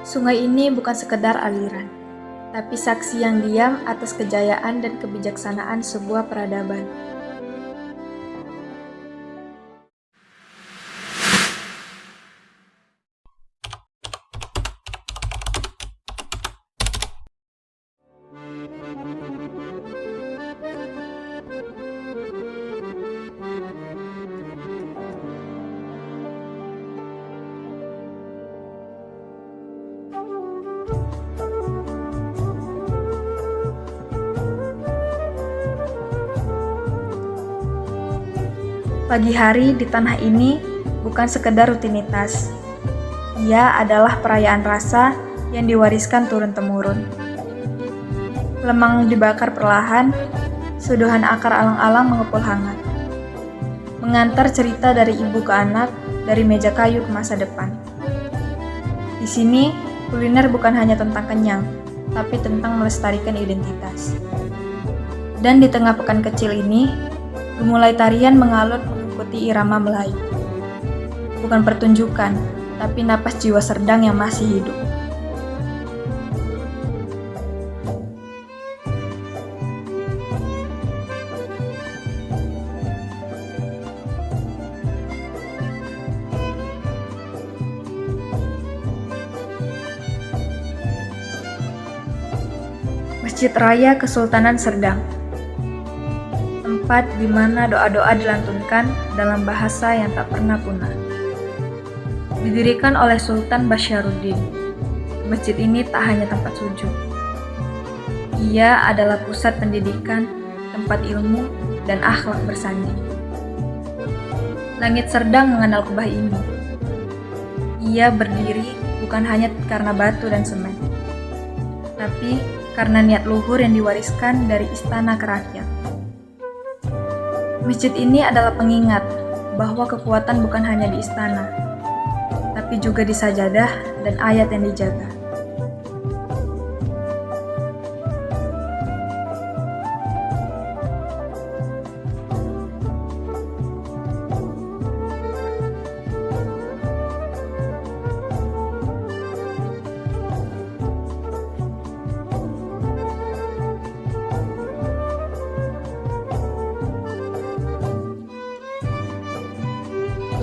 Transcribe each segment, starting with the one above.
Sungai ini bukan sekedar aliran, tapi saksi yang diam atas kejayaan dan kebijaksanaan sebuah peradaban. Pagi hari di tanah ini bukan sekedar rutinitas. Ia adalah perayaan rasa yang diwariskan turun-temurun. Lemang dibakar perlahan, suduhan akar alang-alang mengepul hangat. Mengantar cerita dari ibu ke anak, dari meja kayu ke masa depan. Di sini, kuliner bukan hanya tentang kenyang, tapi tentang melestarikan identitas. Dan di tengah pekan kecil ini, gemulai tarian mengalun mengikuti irama Melayu. Bukan pertunjukan, tapi napas jiwa Serdang yang masih hidup. Masjid Raya Kesultanan Serdang, tempat di mana doa-doa dilantunkan dalam bahasa yang tak pernah punah. Didirikan oleh Sultan Basyarudin, masjid ini tak hanya tempat sujud. Ia adalah pusat pendidikan, tempat ilmu, dan akhlak bersanding. Langit Serdang mengenal kubah ini. Ia berdiri bukan hanya karena batu dan semen, tapi karena niat luhur yang diwariskan dari istana ke rakyat. Masjid ini adalah pengingat bahwa kekuatan bukan hanya di istana, tapi juga di sajadah dan ayat yang dijaga.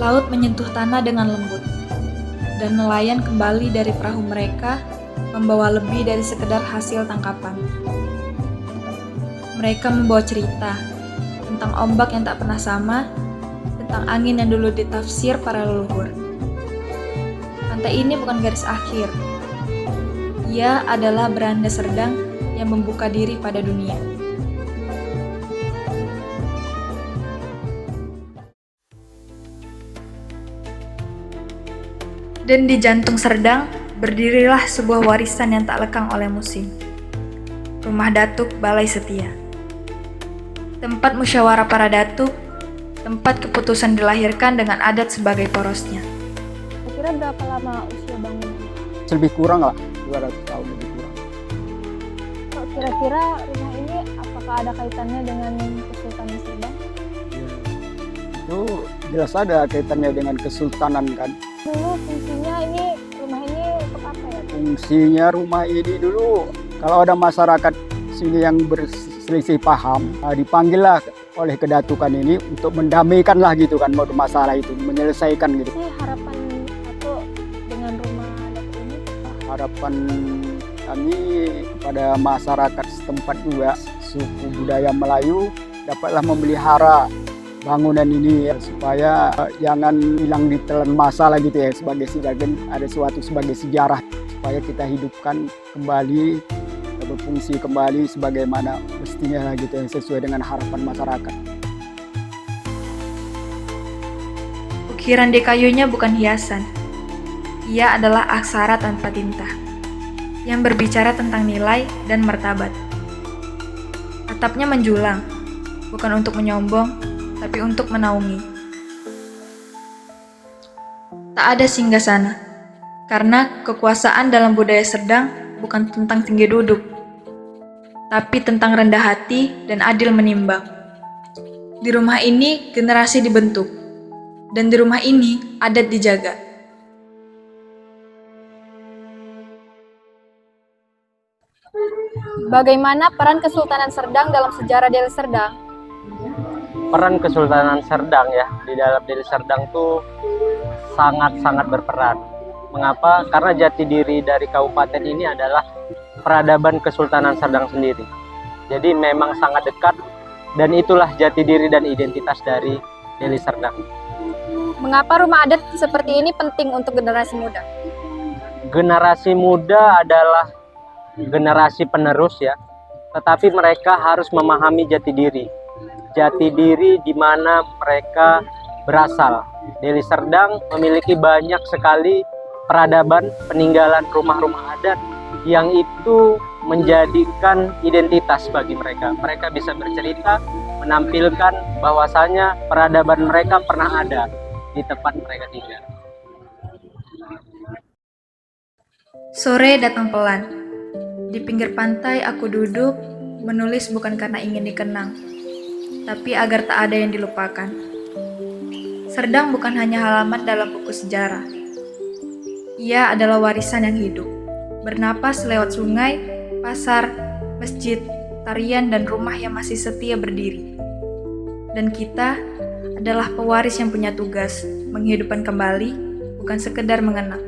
Laut menyentuh tanah dengan lembut, dan nelayan kembali dari perahu mereka membawa lebih dari sekedar hasil tangkapan. Mereka membawa cerita tentang ombak yang tak pernah sama, tentang angin yang dulu ditafsir para leluhur. Pantai ini bukan garis akhir. Ia adalah beranda Serdang yang membuka diri pada dunia. Dan di jantung Serdang, berdirilah sebuah warisan yang tak lekang oleh musim. Rumah Datuk Balai Setia. Tempat musyawarah para datuk, tempat keputusan dilahirkan dengan adat sebagai porosnya. Kira berapa lama usia bangunan? Lebih kurang lah, 200 tahun lebih kurang. Kok kira-kira rumah ini apakah ada kaitannya dengan Kesultanan Serdang? Itu jelas ada kaitannya dengan kesultanan kan. Dulu fungsinya rumah ini untuk apa ya? Fungsinya rumah ini dulu, kalau ada masyarakat sini yang berselisih paham, dipanggillah oleh kedatukan ini untuk mendamaikan lah gitu kan, masalah itu, menyelesaikan gitu. Ini harapan Datuk dengan rumah Datuk ini? Harapan kami kepada masyarakat setempat juga, suku budaya Melayu dapatlah memelihara bangunan ini ya, supaya jangan hilang ditelan masa lah gitu ya, sebagai sejarah, ada suatu sebagai sejarah, supaya kita hidupkan kembali, berfungsi kembali sebagaimana mestinya lah gitu, yang sesuai dengan harapan masyarakat. Ukiran di kayunya bukan hiasan. Ia adalah aksara tanpa tinta, yang berbicara tentang nilai dan martabat. Atapnya menjulang, bukan untuk menyombong, tapi untuk menaungi. Tak ada singgasana, karena kekuasaan dalam budaya Serdang bukan tentang tinggi duduk, tapi tentang rendah hati dan adil menimbang. Di rumah ini generasi dibentuk, dan di rumah ini adat dijaga. Bagaimana peran Kesultanan Serdang dalam sejarah Deli Serdang? Peran Kesultanan Serdang ya di dalam Deli Serdang tuh sangat-sangat berperan. Mengapa? Karena jati diri dari kabupaten ini adalah peradaban Kesultanan Serdang sendiri. Jadi memang sangat dekat dan itulah jati diri dan identitas dari Deli Serdang. Mengapa rumah adat seperti ini penting untuk generasi muda? Generasi muda adalah generasi penerus ya, tetapi mereka harus memahami jati diri di mana mereka berasal. Deli Serdang memiliki banyak sekali peradaban peninggalan rumah-rumah adat yang itu menjadikan identitas bagi mereka. Mereka bisa bercerita, menampilkan bahwasanya peradaban mereka pernah ada di tempat mereka tinggal. Sore datang pelan. Di pinggir pantai aku duduk, menulis bukan karena ingin dikenang, tapi agar tak ada yang dilupakan. Serdang bukan hanya halaman dalam buku sejarah. Ia adalah warisan yang hidup, bernapas lewat sungai, pasar, masjid, tarian, dan rumah yang masih setia berdiri. Dan kita adalah pewaris yang punya tugas menghidupkan kembali, bukan sekedar mengenang.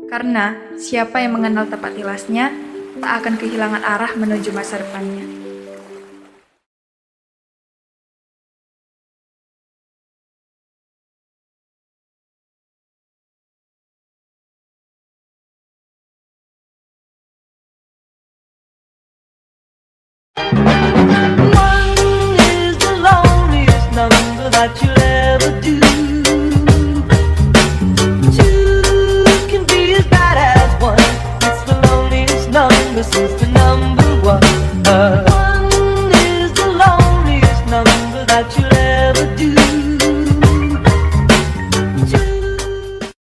Karena siapa yang mengenal tempat tilasnya tak akan kehilangan arah menuju masa depannya. One is the loneliest number that you'll ever do. Two can be as bad as one. It's the loneliest number since the number one.